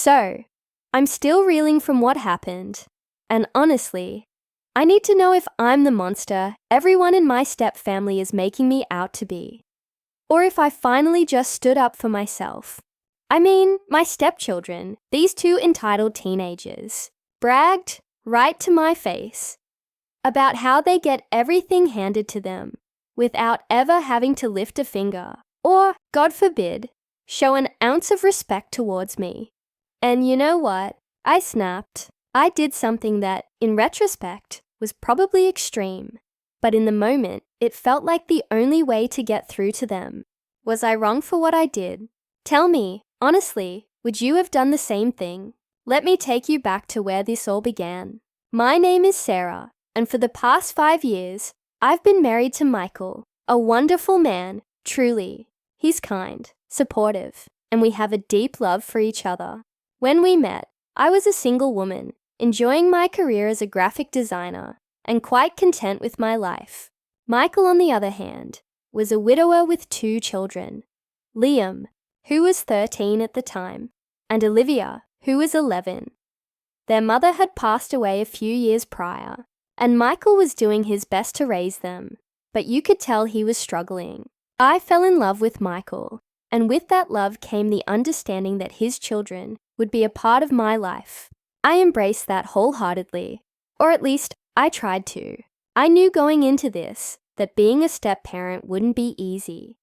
So, I'm still reeling from what happened. And honestly, I need to know if I'm the monster everyone in my step family is making me out to be. Or if I finally just stood up for myself. I mean, my stepchildren, these two entitled teenagers, bragged right to my face about how they get everything handed to them without ever having to lift a finger or, God forbid, show an ounce of respect towards me. And you know what? I snapped. I did something that, in retrospect, was probably extreme, but in the moment, it felt like the only way to get through to them. Was I wrong for what I did? Tell me, honestly, would you have done the same thing? Let me take you back to where this all began. My name is Sarah, and for the past 5 years, I've been married to Michael, a wonderful man, truly. He's kind, supportive, and we have a deep love for each other. When we met, I was a single woman, enjoying my career as a graphic designer and quite content with my life. Michael, on the other hand, was a widower with 2 children, Liam, who was 13 at the time, and Olivia, who was 11. Their mother had passed away a few years prior, and Michael was doing his best to raise them, but you could tell he was struggling. I fell in love with Michael, and with that love came the understanding that his children would be a part of my life. I embraced that wholeheartedly, or at least I tried to. I knew going into this that being a step-parent wouldn't be easy,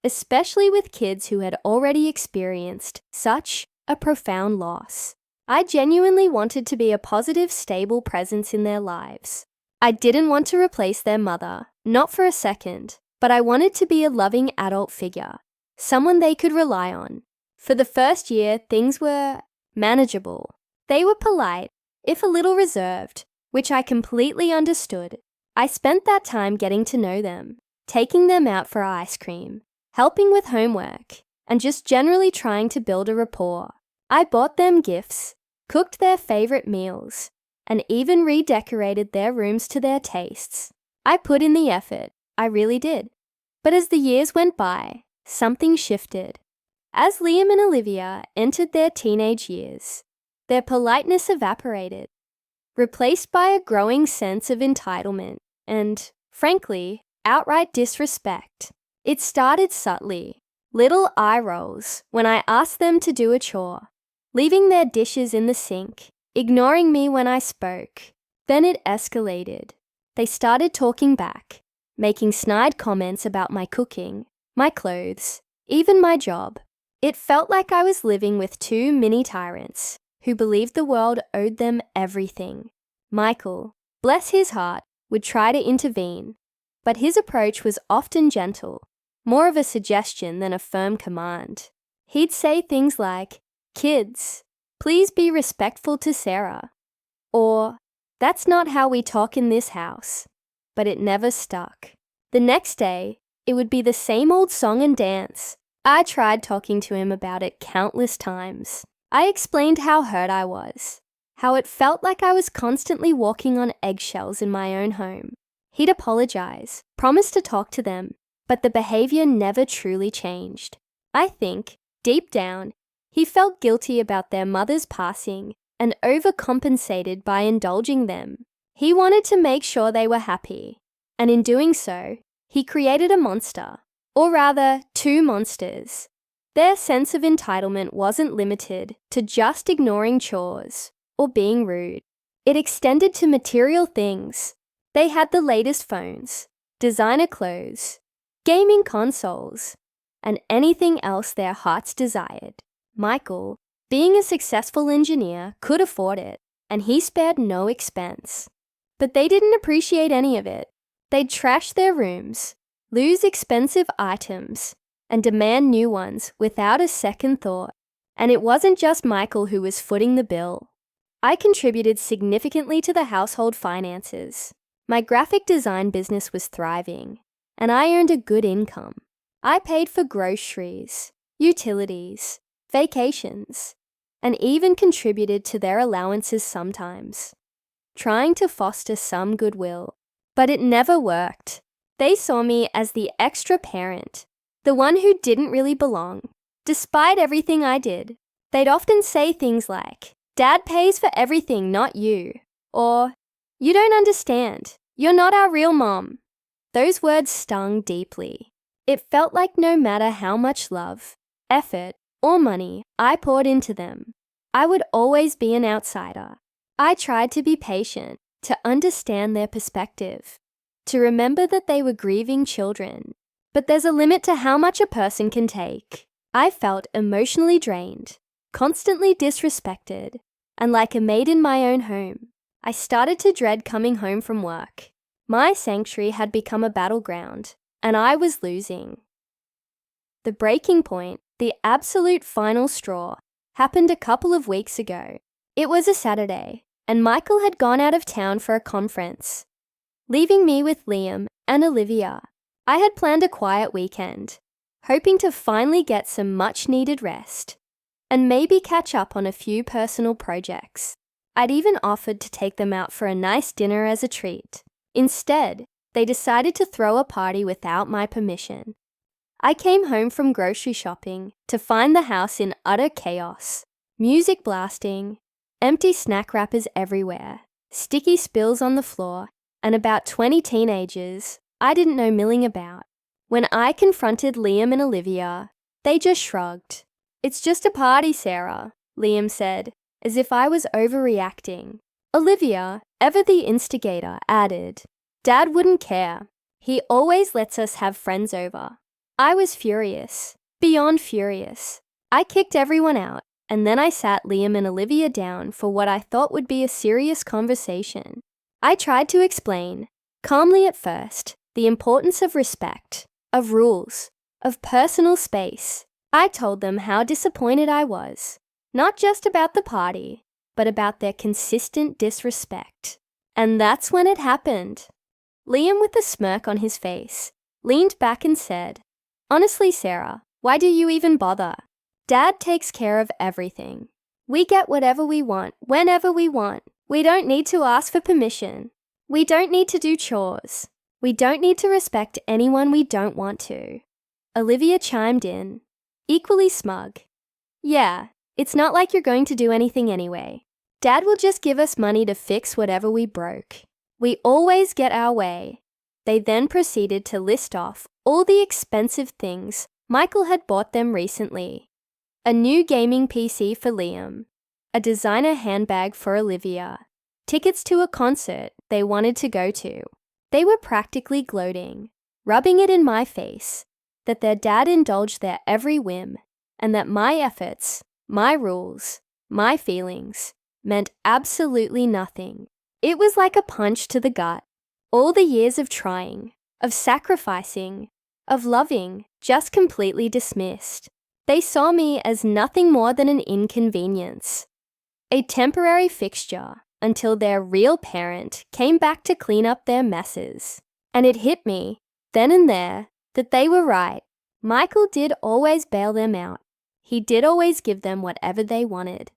especially with kids who had already experienced such a profound loss. I genuinely wanted to be a positive, stable presence in their lives. I didn't want to replace their mother, not for a second, but I wanted to be a loving adult figure, someone they could rely on. For the first year, things were manageable. They were polite, if a little reserved, which I completely understood. I spent that time getting to know them, taking them out for ice cream, helping with homework, and just generally trying to build a rapport. I bought them gifts, cooked their favorite meals, and even redecorated their rooms to their tastes. I put in the effort, I really did. But as the years went by, something shifted. As Liam and Olivia entered their teenage years, their politeness evaporated, replaced by a growing sense of entitlement and, frankly, outright disrespect. It started subtly, little eye rolls when I asked them to do a chore, leaving their dishes in the sink, ignoring me when I spoke. Then it escalated. They started talking back, making snide comments about my cooking, my clothes, even my job. It felt like I was living with 2 mini tyrants who believed the world owed them everything. Michael, bless his heart, would try to intervene, but his approach was often gentle, more of a suggestion than a firm command. He'd say things like, "Kids, please be respectful to Sarah," or, "That's not how we talk in this house." But it never stuck. The next day, it would be the same old song and dance. I tried talking to him about it countless times. I explained how hurt I was, how it felt like I was constantly walking on eggshells in my own home. He'd apologize, promise to talk to them, but the behavior never truly changed. I think, deep down, he felt guilty about their mother's passing and overcompensated by indulging them. He wanted to make sure they were happy, and in doing so, he created a monster, or rather 2 monsters. Their sense of entitlement wasn't limited to just ignoring chores or being rude. It extended to material things. They had the latest phones, designer clothes, gaming consoles, and anything else their hearts desired. Michael, being a successful engineer, could afford it, and he spared no expense. But they didn't appreciate any of it. They'd trash their rooms, lose expensive items, and demand new ones without a second thought. And it wasn't just Michael who was footing the bill. I contributed significantly to the household finances. My graphic design business was thriving, and I earned a good income. I paid for groceries, utilities, vacations, and even contributed to their allowances sometimes, trying to foster some goodwill. But it never worked. They saw me as the extra parent, the one who didn't really belong. Despite everything I did, They'd often say things like, "Dad pays for everything, not you," or, "You don't understand. You're not our real mom." Those words stung deeply. It felt like no matter how much love, effort, or money I poured into them, I would always be an outsider. I tried to be patient, to understand their perspective, to remember that they were grieving children. But there's a limit to how much a person can take. I felt emotionally drained, constantly disrespected, and like a maid in my own home. I started to dread coming home from work. My sanctuary had become a battleground, and I was losing. The breaking point, the absolute final straw, happened a couple of weeks ago. It was a Saturday, and Michael had gone out of town for a conference, leaving me with Liam and Olivia. I had planned a quiet weekend, hoping to finally get some much-needed rest, and maybe catch up on a few personal projects. I'd even offered to take them out for a nice dinner as a treat. Instead, they decided to throw a party without my permission. I came home from grocery shopping to find the house in utter chaos. Music blasting, empty snack wrappers everywhere, sticky spills on the floor, and about 20 teenagers I didn't know milling about. When I confronted Liam and Olivia, they just shrugged. "It's just a party, Sarah," Liam said, as if I was overreacting. Olivia, ever the instigator, added, "Dad wouldn't care. He always lets us have friends over." I was furious, beyond furious. I kicked everyone out, and then I sat Liam and Olivia down for what I thought would be a serious conversation. I tried to explain, calmly at first, the importance of respect, of rules, of personal space. I told them how disappointed I was, not just about the party, but about their consistent disrespect. And that's when it happened. Liam, with a smirk on his face, leaned back and said, "Honestly, Sarah, why do you even bother? Dad takes care of everything. We get whatever we want, whenever we want. We don't need to ask for permission. We don't need to do chores. We don't need to respect anyone we don't want to." Olivia chimed in, equally smug. "Yeah, it's not like you're going to do anything anyway. Dad will just give us money to fix whatever we broke. We always get our way." They then proceeded to list off all the expensive things Michael had bought them recently. A new gaming PC for Liam, a designer handbag for Olivia, tickets to a concert they wanted to go to. They were practically gloating, rubbing it in my face, that their dad indulged their every whim, and that my efforts, my rules, my feelings, meant absolutely nothing. It was like a punch to the gut. All the years of trying, of sacrificing, of loving, just completely dismissed. They saw me as nothing more than an inconvenience, a temporary fixture until their real parent came back to clean up their messes. And it hit me, then and there, that they were right. Michael did always bail them out. He did always give them whatever they wanted.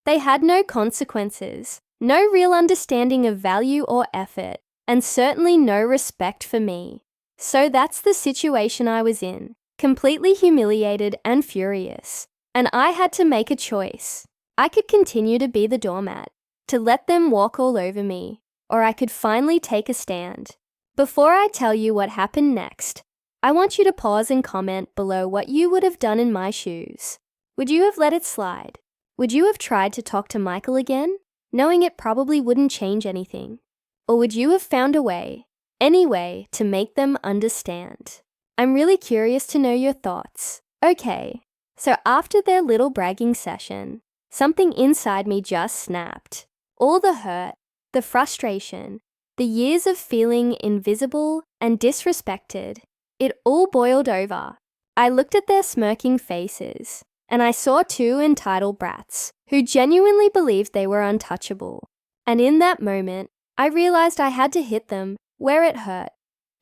They had no consequences, no real understanding of value or effort, and certainly no respect for me. So that's the situation I was in, completely humiliated and furious. And I had to make a choice. I could continue to be the doormat, to let them walk all over me, or I could finally take a stand. Before I tell you what happened next, I want you to pause and comment below what you would have done in my shoes. Would you have let it slide? Would you have tried to talk to Michael again, knowing it probably wouldn't change anything? Or would you have found a way, any way, to make them understand? I'm really curious to know your thoughts. Okay, so after their little bragging session, something inside me just snapped. All the hurt, the frustration, the years of feeling invisible and disrespected, it all boiled over. I looked at their smirking faces, and I saw two entitled brats who genuinely believed they were untouchable. And in that moment, I realized I had to hit them where it hurt,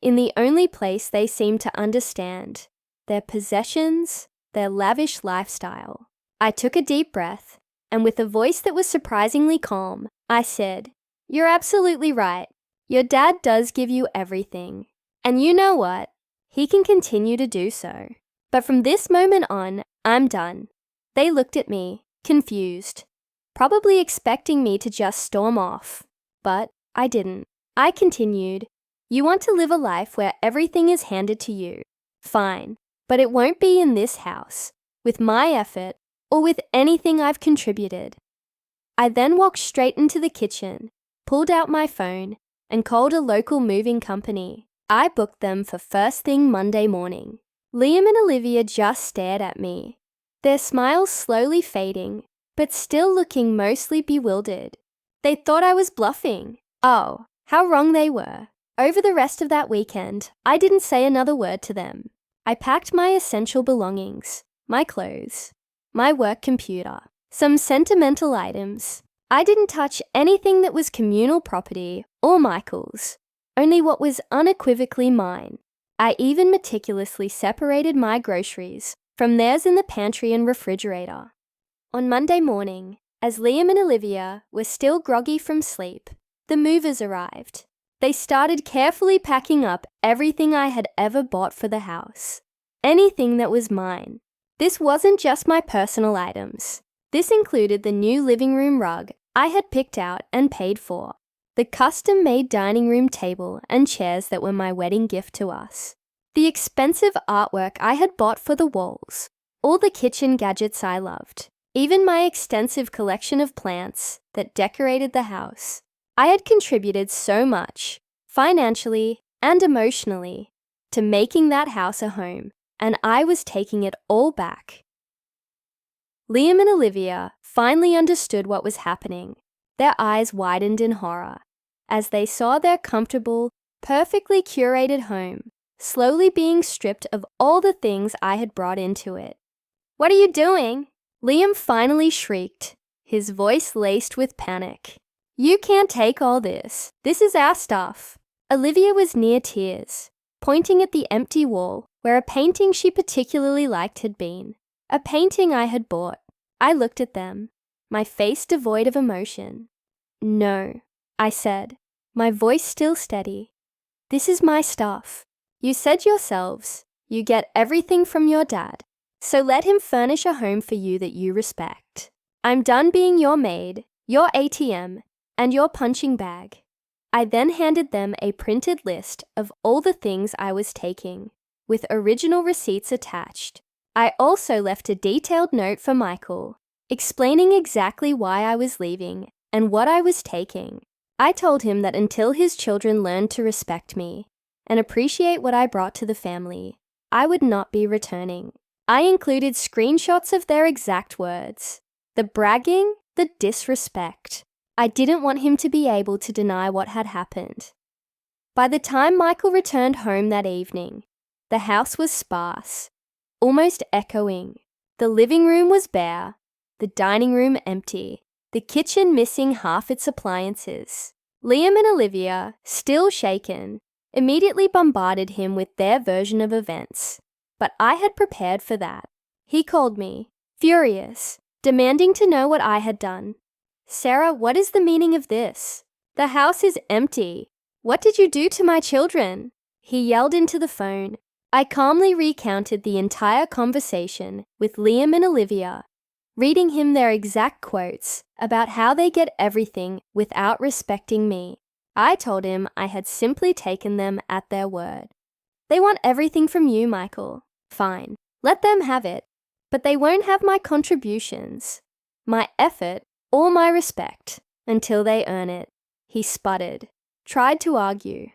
in the only place they seemed to understand, their possessions, their lavish lifestyle. I took a deep breath, and with a voice that was surprisingly calm, I said, "You're absolutely right. Your dad does give you everything. And you know what? He can continue to do so. But from this moment on, I'm done." They looked at me, confused, probably expecting me to just storm off. But I didn't. I continued, "You want to live a life where everything is handed to you. Fine, but it won't be in this house, with my effort, or with anything I've contributed." I then walked straight into the kitchen, pulled out my phone, and called a local moving company. I booked them for first thing Monday morning. Liam and Olivia just stared at me, their smiles slowly fading, but still looking mostly bewildered. They thought I was bluffing. Oh, how wrong they were. Over the rest of that weekend, I didn't say another word to them. I packed my essential belongings, my clothes, my work computer, some sentimental items. I didn't touch anything that was communal property or Michael's, only what was unequivocally mine. I even meticulously separated my groceries from theirs in the pantry and refrigerator. On Monday morning, as Liam and Olivia were still groggy from sleep, the movers arrived. They started carefully packing up everything I had ever bought for the house. Anything that was mine. This wasn't just my personal items. This included the new living room rug I had picked out and paid for, the custom-made dining room table and chairs that were my wedding gift to us, the expensive artwork I had bought for the walls, all the kitchen gadgets I loved, even my extensive collection of plants that decorated the house. I had contributed so much, financially and emotionally, to making that house a home, and I was taking it all back. Liam and Olivia finally understood what was happening. Their eyes widened in horror as they saw their comfortable, perfectly curated home slowly being stripped of all the things I had brought into it. "What are you doing?" Liam finally shrieked, his voice laced with panic. "You can't take all this. This is our stuff." Olivia was near tears, pointing at the empty wall where a painting she particularly liked had been, a painting I had bought. I looked at them, my face devoid of emotion. "No," I said, my voice still steady. "This is my stuff. You said yourselves, you get everything from your dad, so let him furnish a home for you that you respect. I'm done being your maid, your ATM, and your punching bag." I then handed them a printed list of all the things I was taking, with original receipts attached. I also left a detailed note for Michael, explaining exactly why I was leaving and what I was taking. I told him that until his children learned to respect me and appreciate what I brought to the family, I would not be returning. I included screenshots of their exact words. The bragging, the disrespect. I didn't want him to be able to deny what had happened. By the time Michael returned home that evening, the house was sparse, almost echoing. The living room was bare, the dining room empty, the kitchen missing half its appliances. Liam and Olivia, still shaken, immediately bombarded him with their version of events. But I had prepared for that. He called me, furious, demanding to know what I had done. "Sarah, what is the meaning of this? The house is empty. What did you do to my children?" He yelled into the phone. I calmly recounted the entire conversation with Liam and Olivia, reading him their exact quotes about how they get everything without respecting me. I told him I had simply taken them at their word. "They want everything from you, Michael. Fine, let them have it. But they won't have my contributions, my effort, or my respect until they earn it." He sputtered, tried to argue,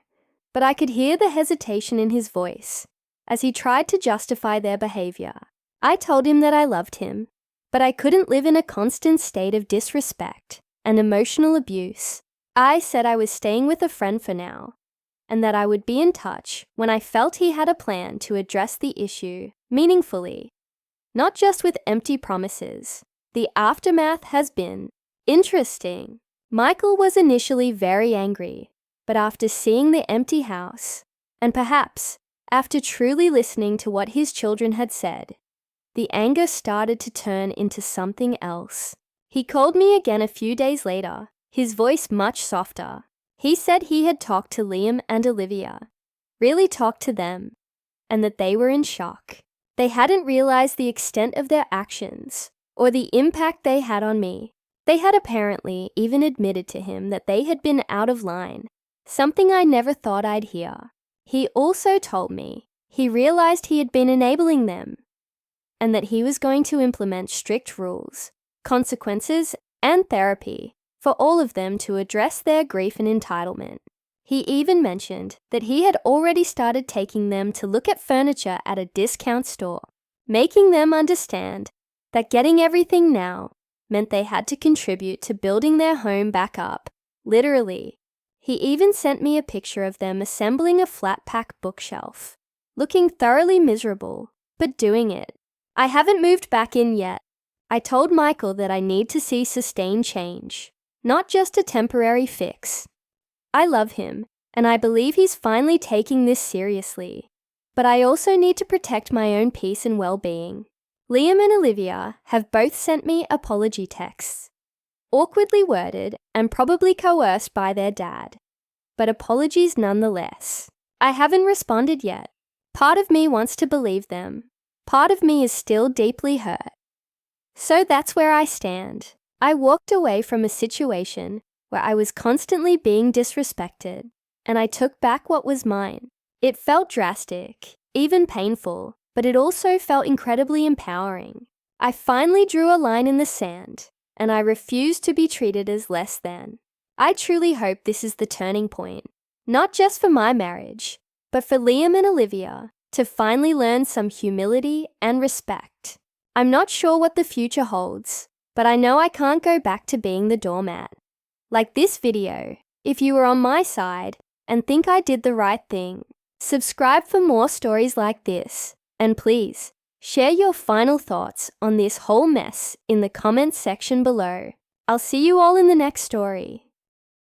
but I could hear the hesitation in his voice as he tried to justify their behavior. I told him that I loved him, but I couldn't live in a constant state of disrespect and emotional abuse. I said I was staying with a friend for now, and that I would be in touch when I felt he had a plan to address the issue meaningfully, not just with empty promises. The aftermath has been interesting. Michael was initially very angry, but after seeing the empty house, and perhaps after truly listening to what his children had said, the anger started to turn into something else. He called me again a few days later, his voice much softer. He said he had talked to Liam and Olivia, really talked to them, and that they were in shock. They hadn't realized the extent of their actions or the impact they had on me. They had apparently even admitted to him that they had been out of line, something I never thought I'd hear. He also told me he realized he had been enabling them and that he was going to implement strict rules, consequences, and therapy for all of them to address their grief and entitlement. He even mentioned that he had already started taking them to look at furniture at a discount store, making them understand that getting everything now meant they had to contribute to building their home back up, literally. He even sent me a picture of them assembling a flat-pack bookshelf, looking thoroughly miserable, but doing it. I haven't moved back in yet. I told Michael that I need to see sustained change, not just a temporary fix. I love him, and I believe he's finally taking this seriously. But I also need to protect my own peace and well-being. Liam and Olivia have both sent me apology texts, awkwardly worded and probably coerced by their dad, but apologies nonetheless. I haven't responded yet. Part of me wants to believe them. Part of me is still deeply hurt. So that's where I stand. I walked away from a situation where I was constantly being disrespected, and I took back what was mine. It felt drastic, even painful, but it also felt incredibly empowering. I finally drew a line in the sand, and I refused to be treated as less than. I truly hope this is the turning point, not just for my marriage, but for Liam and Olivia to finally learn some humility and respect. I'm not sure what the future holds, but I know I can't go back to being the doormat. Like this video, if you were on my side and think I did the right thing, subscribe for more stories like this, and please, share your final thoughts on this whole mess in the comments section below. I'll see you all in the next story.